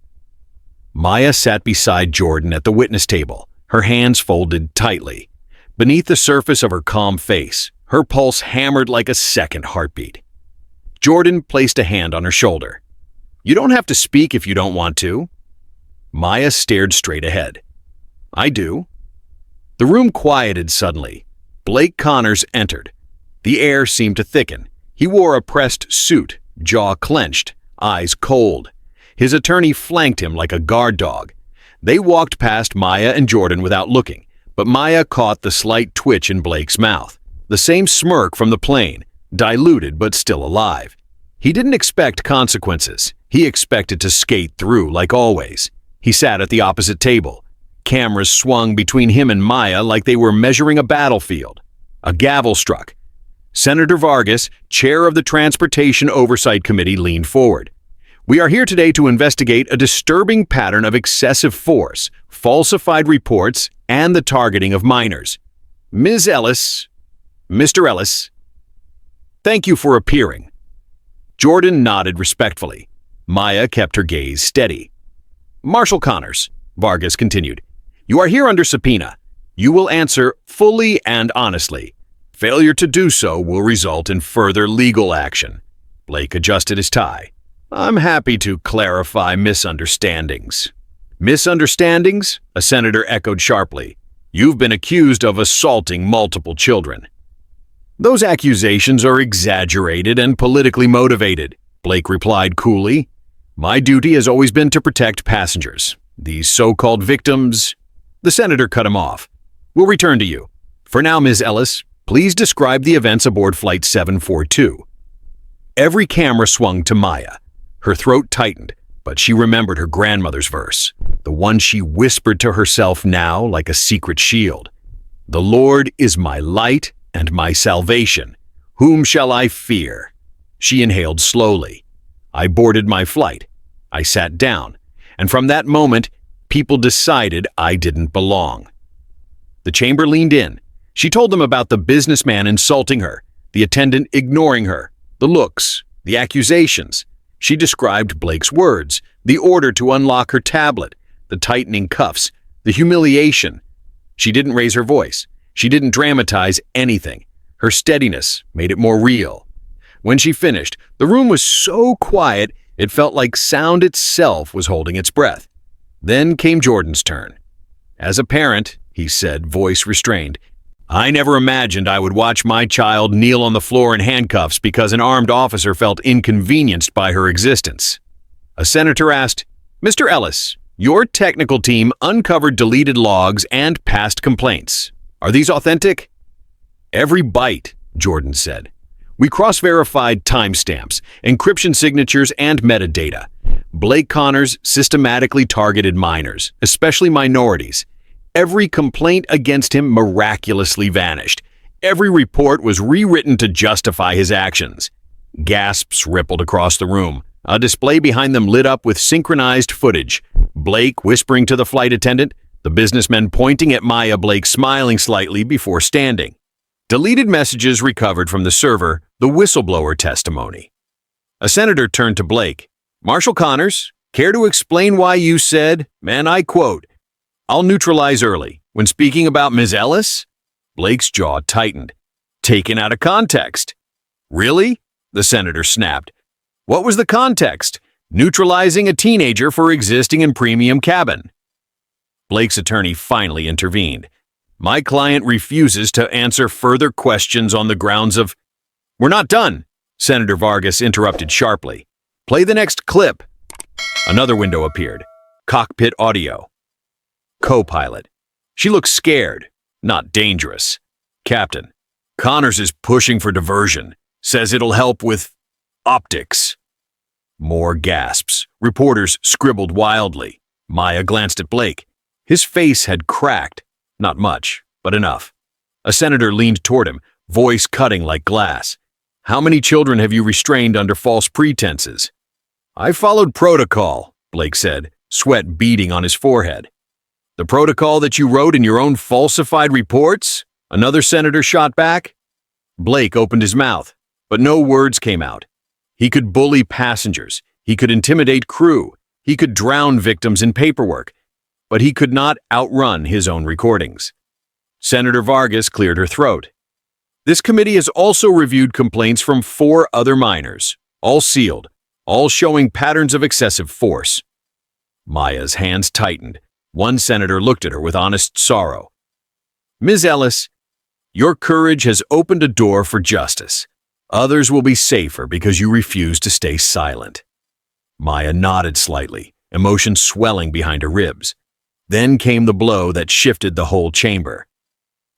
Maya sat beside Jordan at the witness table, her hands folded tightly. Beneath the surface of her calm face, her pulse hammered like a second heartbeat. Jordan placed a hand on her shoulder. "You don't have to speak if you don't want to." Maya stared straight ahead. "I do." The room quieted suddenly. Blake Connors entered. The air seemed to thicken. He wore a pressed suit, jaw clenched, eyes cold. His attorney flanked him like a guard dog. They walked past Maya and Jordan without looking, but Maya caught the slight twitch in Blake's mouth. The same smirk from the plane, diluted but still alive. He didn't expect consequences. He expected to skate through like always. He sat at the opposite table. Cameras swung between him and Maya like they were measuring a battlefield. A gavel struck. Senator Vargas, chair of the Transportation Oversight Committee, leaned forward. "We are here today to investigate a disturbing pattern of excessive force, falsified reports, and the targeting of minors. Ms. Ellis, Mr. Ellis, thank you for appearing." Jordan nodded respectfully. Maya kept her gaze steady. "Marshal Connors," Vargas continued, "you are here under subpoena. You will answer fully and honestly. Failure to do so will result in further legal action." Blake adjusted his tie. "I'm happy to clarify misunderstandings." "Misunderstandings?" a senator echoed sharply. "You've been accused of assaulting multiple children." "Those accusations are exaggerated and politically motivated," Blake replied coolly. "My duty has always been to protect passengers. These so-called victims—" The senator cut him off. "We'll return to you. For now, Ms. Ellis, please describe the events aboard Flight 742. Every camera swung to Maya. Her throat tightened, but she remembered her grandmother's verse, the one she whispered to herself now like a secret shield. "The Lord is my light and my salvation. Whom shall I fear?" She inhaled slowly. "I boarded my flight. I sat down. And from that moment, people decided I didn't belong." The chamber leaned in. She told them about the businessman insulting her, the attendant ignoring her, the looks, the accusations. She described Blake's words, the order to unlock her tablet, the tightening cuffs, the humiliation. She didn't raise her voice. She didn't dramatize anything. Her steadiness made it more real. When she finished, the room was so quiet it felt like sound itself was holding its breath. Then came Jordan's turn. "As a parent," he said, voice restrained, "I never imagined I would watch my child kneel on the floor in handcuffs because an armed officer felt inconvenienced by her existence." A senator asked, "Mr. Ellis, your technical team uncovered deleted logs and past complaints. Are these authentic?" "Every byte," Jordan said. "We cross-verified timestamps, encryption signatures, and metadata. Blake Connors systematically targeted minors, especially minorities. Every complaint against him miraculously vanished. Every report was rewritten to justify his actions." Gasps rippled across the room. A display behind them lit up with synchronized footage. Blake whispering to the flight attendant, the businessman pointing at Maya, Blake smiling slightly before standing. Deleted messages recovered from the server, the whistleblower testimony. A senator turned to Blake. "Marshal Connors, care to explain why you said, and I quote, 'I'll neutralize early' when speaking about Ms. Ellis?" Blake's jaw tightened. "Taken out of context." "Really?" the senator snapped. "What was the context? Neutralizing a teenager for existing in premium cabin." Blake's attorney finally intervened. My client refuses to answer further questions on the grounds of— We're not done, Senator Vargas interrupted sharply. Play the next clip. Another window appeared. Cockpit audio. Co-pilot. She looks scared, not dangerous. Captain. Connors is pushing for diversion. Says it'll help with optics. More gasps. Reporters scribbled wildly. Maya glanced at Blake. His face had cracked. Not much, but enough. A senator leaned toward him, voice cutting like glass. How many children have you restrained under false pretenses? I followed protocol, Blake said, sweat beading on his forehead. The protocol that you wrote in your own falsified reports? Another senator shot back. Blake opened his mouth, but no words came out. He could bully passengers. He could intimidate crew. He could drown victims in paperwork. But he could not outrun his own recordings. Senator Vargas cleared her throat. This committee has also reviewed complaints from 4 other minors, all sealed, all showing patterns of excessive force. Maya's hands tightened. One senator looked at her with honest sorrow. Ms. Ellis, your courage has opened a door for justice. Others will be safer because you refuse to stay silent. Maya nodded slightly, emotion swelling behind her ribs. Then came the blow that shifted the whole chamber.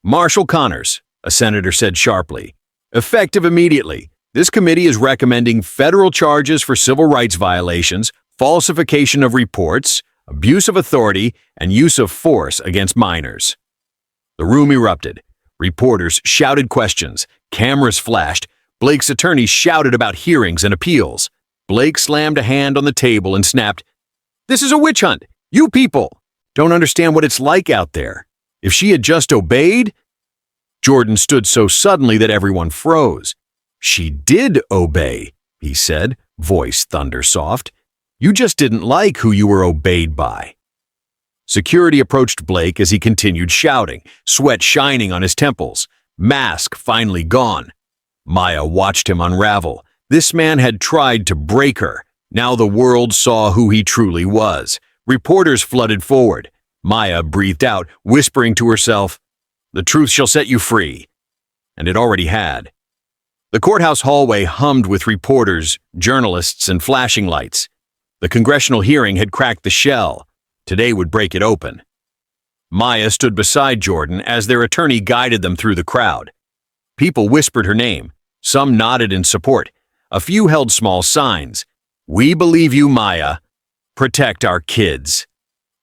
Marshal Connors, a senator said sharply, effective immediately, this committee is recommending federal charges for civil rights violations, falsification of reports, abuse of authority, and use of force against minors. The room erupted. Reporters shouted questions. Cameras flashed. Blake's attorney shouted about hearings and appeals. Blake slammed a hand on the table and snapped, This is a witch hunt. You people don't understand what it's like out there. If she had just obeyed— Jordan stood so suddenly that everyone froze. She did obey, he said, voice thunder soft. You just didn't like who you were obeyed by. Security approached Blake as he continued shouting, sweat shining on his temples, mask finally gone. Maya watched him unravel. This man had tried to break her. Now the world saw who he truly was. Reporters flooded forward. Maya breathed out, whispering to herself, The truth shall set you free. And it already had. The courthouse hallway hummed with reporters, journalists, and flashing lights. The congressional hearing had cracked the shell. Today would break it open. Maya stood beside Jordan as their attorney guided them through the crowd. People whispered her name. Some nodded in support. A few held small signs. We believe you, Maya. Protect our kids.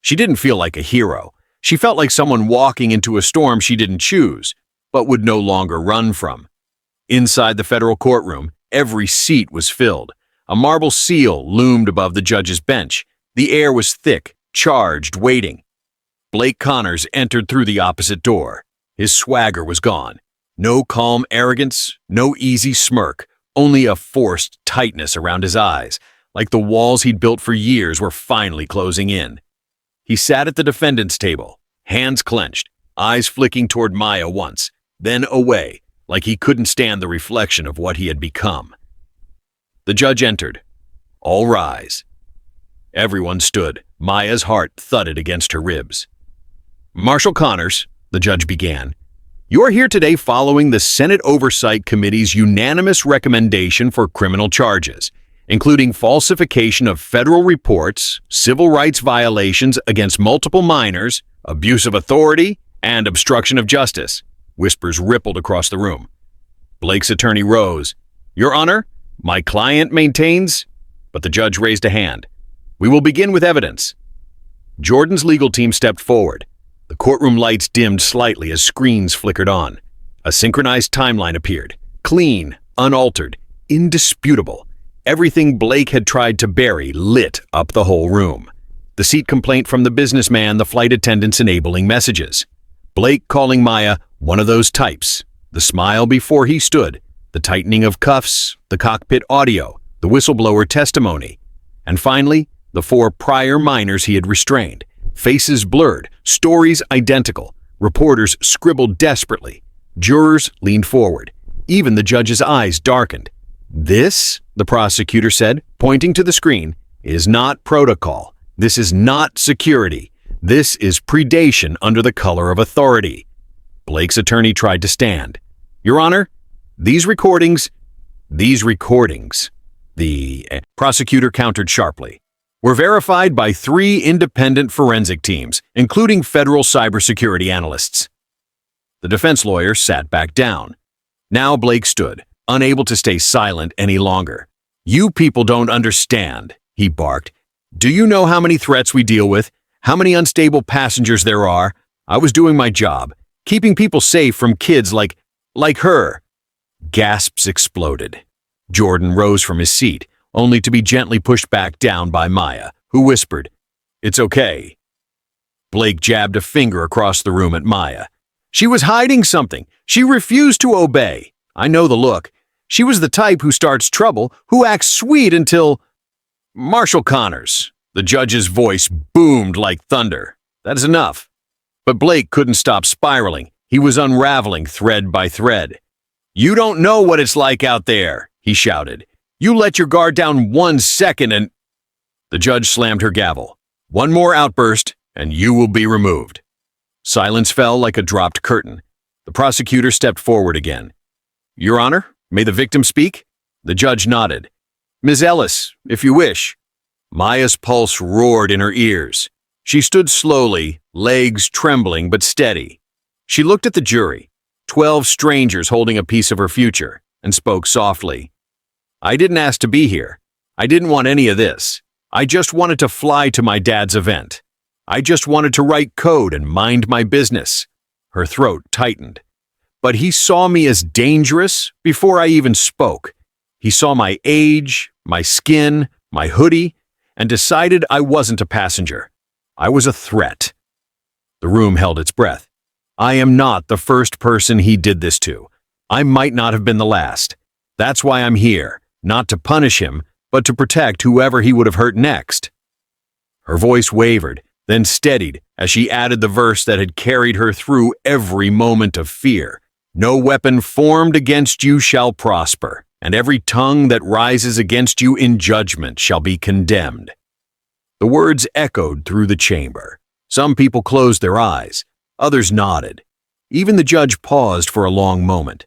She didn't feel like a hero. She felt like someone walking into a storm she didn't choose, but would no longer run from. Inside the federal courtroom, every seat was filled. A marble seal loomed above the judge's bench. The air was thick, charged, waiting. Blake Connors entered through the opposite door. His swagger was gone. No calm arrogance, no easy smirk, only a forced tightness around his eyes, like the walls he'd built for years were finally closing in. He sat at the defendant's table, hands clenched, eyes flicking toward Maya once, then away, like he couldn't stand the reflection of what he had become. The judge entered. All rise. Everyone stood. Maya's heart thudded against her ribs. Marshal Connors, the judge began, you are here today following the Senate Oversight Committee's unanimous recommendation for criminal charges, including falsification of federal reports, civil rights violations against multiple minors, abuse of authority, and obstruction of justice. Whispers rippled across the room. Blake's attorney rose. Your Honor, my client maintains— But the judge raised a hand. We will begin with evidence. Jordan's legal team stepped forward. The courtroom lights dimmed slightly as screens flickered on. A synchronized timeline appeared. Clean, unaltered, indisputable. Everything Blake had tried to bury lit up the whole room. The seat complaint from the businessman, the flight attendants enabling messages. Blake calling Maya one of those types. The smile before he stood. The tightening of cuffs. The cockpit audio. The whistleblower testimony. And finally, the 4 prior minors he had restrained. Faces blurred. Stories identical. Reporters scribbled desperately. Jurors leaned forward. Even the judge's eyes darkened. This, the prosecutor said, pointing to the screen, is not protocol. This is not security. This is predation under the color of authority. Blake's attorney tried to stand. Your Honor, these recordings, the prosecutor countered sharply, were verified by 3 independent forensic teams, including federal cybersecurity analysts. The defense lawyer sat back down. Now Blake stood, unable to stay silent any longer. You people don't understand, he barked. Do you know how many threats we deal with? How many unstable passengers there are? I was doing my job, keeping people safe from kids like her. Gasps exploded. Jordan rose from his seat, only to be gently pushed back down by Maya, who whispered, It's okay. Blake jabbed a finger across the room at Maya. She was hiding something. She refused to obey. I know the look. She was the type who starts trouble, who acts sweet until… Marshal Connors. The judge's voice boomed like thunder. That is enough. But Blake couldn't stop spiraling. He was unraveling thread by thread. You don't know what it's like out there, he shouted. You let your guard down 1 second and… The judge slammed her gavel. One more outburst, and you will be removed. Silence fell like a dropped curtain. The prosecutor stepped forward again. Your Honor, may the victim speak? The judge nodded. Ms. Ellis, if you wish. Maya's pulse roared in her ears. She stood slowly, legs trembling but steady. She looked at the jury, 12 strangers holding a piece of her future, and spoke softly. I didn't ask to be here. I didn't want any of this. I just wanted to fly to my dad's event. I just wanted to write code and mind my business. Her throat tightened. But he saw me as dangerous before I even spoke. He saw my age, my skin, my hoodie, and decided I wasn't a passenger. I was a threat. The room held its breath. I am not the first person he did this to. I might not have been the last. That's why I'm here, not to punish him, but to protect whoever he would have hurt next. Her voice wavered, then steadied as she added the verse that had carried her through every moment of fear. No weapon formed against you shall prosper, and every tongue that rises against you in judgment shall be condemned. The words echoed through the chamber. Some people closed their eyes, others nodded. Even the judge paused for a long moment.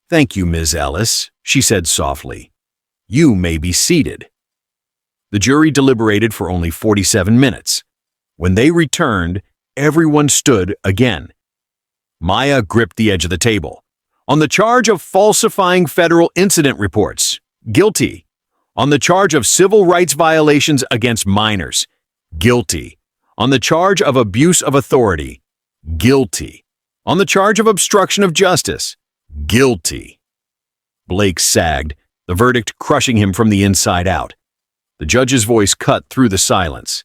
Thank you, Ms. Ellis, she said softly. You may be seated. The jury deliberated for only 47 minutes. When they returned, everyone stood again. Maya gripped the edge of the table. On the charge of falsifying federal incident reports, guilty. On the charge of civil rights violations against minors, guilty. On the charge of abuse of authority, guilty. On the charge of obstruction of justice, guilty. Blake sagged, the verdict crushing him from the inside out. The judge's voice cut through the silence.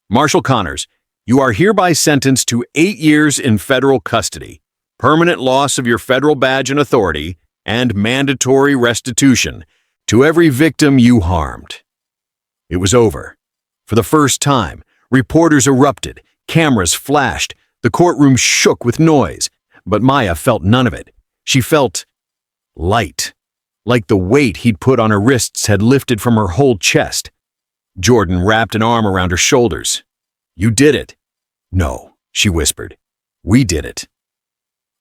Marshal Connors, you are hereby sentenced to 8 years in federal custody, permanent loss of your federal badge and authority, and mandatory restitution to every victim you harmed. It was over. For the first time, reporters erupted, cameras flashed, the courtroom shook with noise, but Maya felt none of it. She felt light, like the weight he'd put on her wrists had lifted from her whole chest. Jordan wrapped an arm around her shoulders. You did it. No, she whispered. We did it.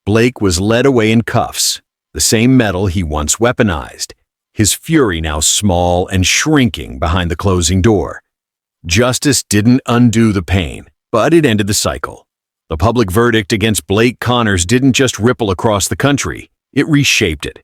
Blake was led away in cuffs, the same metal he once weaponized, his fury now small and shrinking behind the closing door. Justice didn't undo the pain, but it ended the cycle. The public verdict against Blake Connors didn't just ripple across the country, it reshaped it.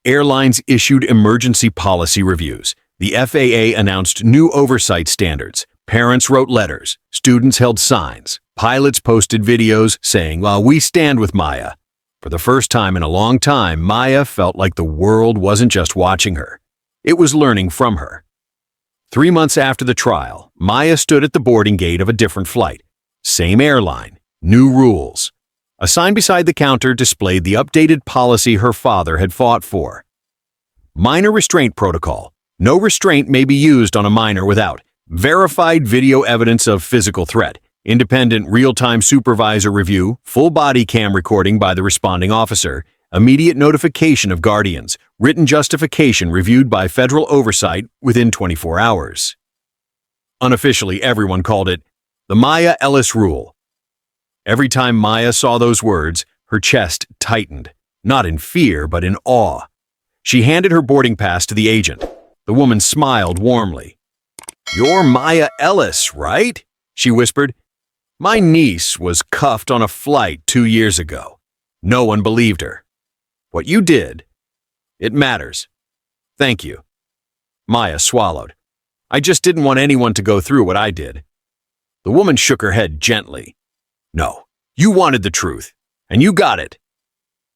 Airlines issued emergency policy reviews. The FAA announced new oversight standards. Parents wrote letters. Students held signs. Pilots posted videos saying, "Well, we stand with Maya." For the first time in a long time, Maya felt like the world wasn't just watching her. It was learning from her. 3 months after the trial, Maya stood at the boarding gate of a different flight. Same airline, new rules. A sign beside the counter displayed the updated policy her father had fought for. Minor restraint protocol. No restraint may be used on a minor without verified video evidence of physical threat, independent real-time supervisor review, full body cam recording by the responding officer, immediate notification of guardians, written justification reviewed by federal oversight within 24 hours. Unofficially, everyone called it the Maya Ellis rule. Every time Maya saw those words, Her chest tightened, not in fear, but in awe. She handed her boarding pass to the agent. The woman smiled warmly. "You're Maya Ellis, right?" she whispered. "My niece was cuffed on a flight 2 years ago. No one believed her. What you did, it matters. Thank you." Maya swallowed. "I just didn't want anyone to go through what I did." The woman shook her head gently. "No, you wanted the truth, and you got it."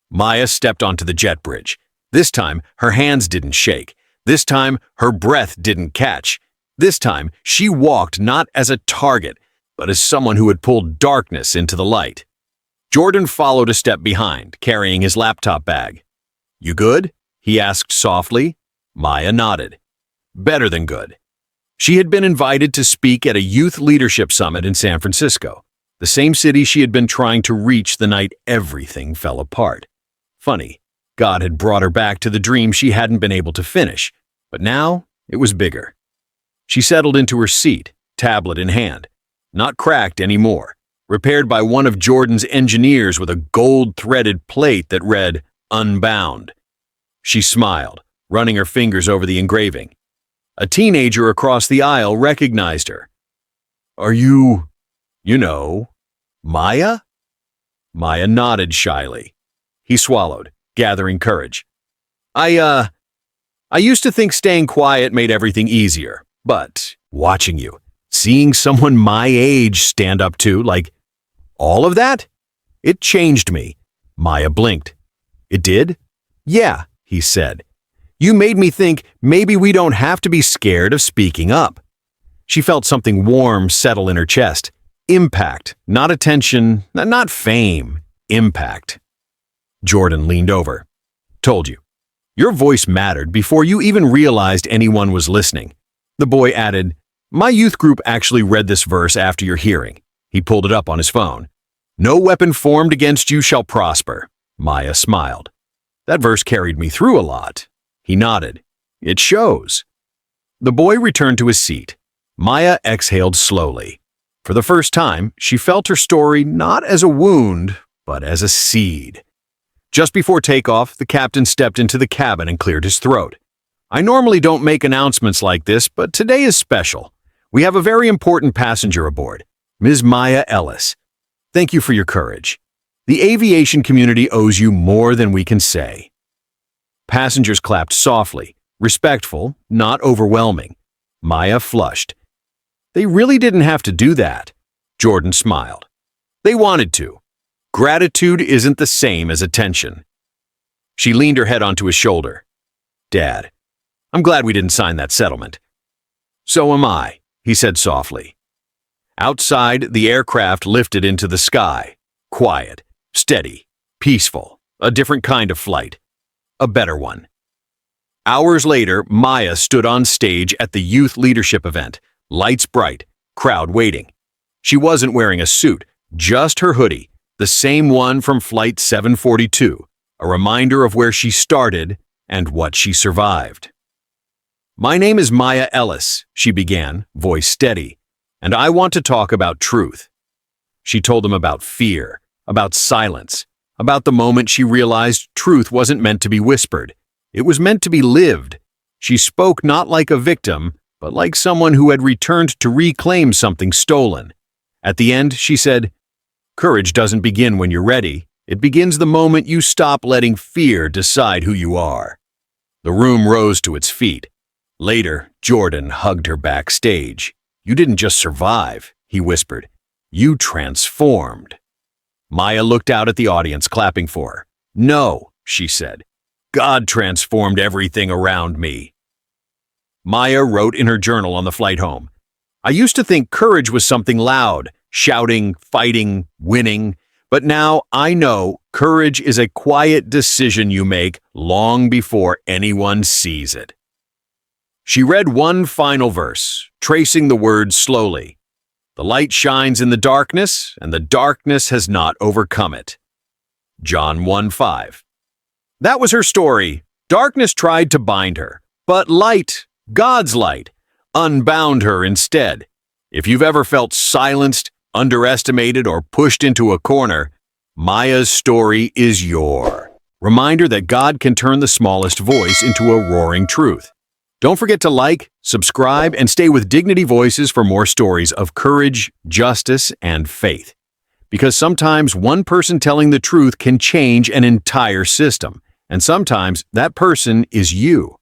Maya stepped onto the jet bridge. This time, her hands didn't shake. This time, her breath didn't catch. This time, she walked not as a target, but as someone who had pulled darkness into the light. Jordan followed a step behind, carrying his laptop bag. "You good?" he asked softly. Maya nodded. Better than good. She had been invited to speak at a youth leadership summit in San Francisco, the same city she had been trying to reach the night everything fell apart. Funny, God had brought her back to the dream she hadn't been able to finish, but now it was bigger. She settled into her seat, tablet in hand. Not cracked anymore, repaired by one of Jordan's engineers with a gold-threaded plate that read, "Unbound." She smiled, running her fingers over the engraving. A teenager across the aisle recognized her. "Are you, Maya?" Maya nodded shyly. He swallowed, gathering courage. I used to think staying quiet made everything easier, but watching you, seeing someone my age stand up to, like, all of that? It changed me." Maya blinked. "It did?" "Yeah," he said. "You made me think maybe we don't have to be scared of speaking up." She felt something warm settle in her chest. Impact, not attention, not fame. Impact. Jordan leaned over. "Told you. Your voice mattered before you even realized anyone was listening." The boy added, "My youth group actually read this verse after your hearing." He pulled it up on his phone. "No weapon formed against you shall prosper." Maya smiled. "That verse carried me through a lot." He nodded. "It shows." The boy returned to his seat. Maya exhaled slowly. For the first time, she felt her story not as a wound, but as a seed. Just before takeoff, the captain stepped into the cabin and cleared his throat. "I normally don't make announcements like this, but today is special. We have a very important passenger aboard, Ms. Maya Ellis. Thank you for your courage. The aviation community owes you more than we can say." Passengers clapped softly, respectful, not overwhelming. Maya flushed. "They really didn't have to do that." Jordan smiled. "They wanted to. Gratitude isn't the same as attention." She leaned her head onto his shoulder. "Dad, I'm glad we didn't sign that settlement." "So am I," he said softly. Outside, the aircraft lifted into the sky. Quiet, steady, peaceful, a different kind of flight. A better one. Hours later, Maya stood on stage at the youth leadership event, lights bright, crowd waiting. She wasn't wearing a suit, just her hoodie, the same one from Flight 742, a reminder of where she started and what she survived. "My name is Maya Ellis," she began, voice steady, "and I want to talk about truth." She told them about fear, about silence, about the moment she realized truth wasn't meant to be whispered. It was meant to be lived. She spoke not like a victim, but like someone who had returned to reclaim something stolen. At the end, she said, "Courage doesn't begin when you're ready. It begins the moment you stop letting fear decide who you are." The room rose to its feet. Later, Jordan hugged her backstage. "You didn't just survive," he whispered. "You transformed." Maya looked out at the audience, clapping for her. "No," she said. "God transformed everything around me." Maya wrote in her journal on the flight home, "I used to think courage was something loud, shouting, fighting, winning, but now I know courage is a quiet decision you make long before anyone sees it." She read one final verse, tracing the words slowly. "The light shines in the darkness, and the darkness has not overcome it." John 1:5. That was her story. Darkness tried to bind her, but light, God's light, unbound her instead. If you've ever felt silenced, underestimated, or pushed into a corner, Maya's story is your reminder that God can turn the smallest voice into a roaring truth. Don't forget to like, subscribe, and stay with Dignity Voices for more stories of courage, justice, and faith. Because sometimes one person telling the truth can change an entire system, and sometimes that person is you.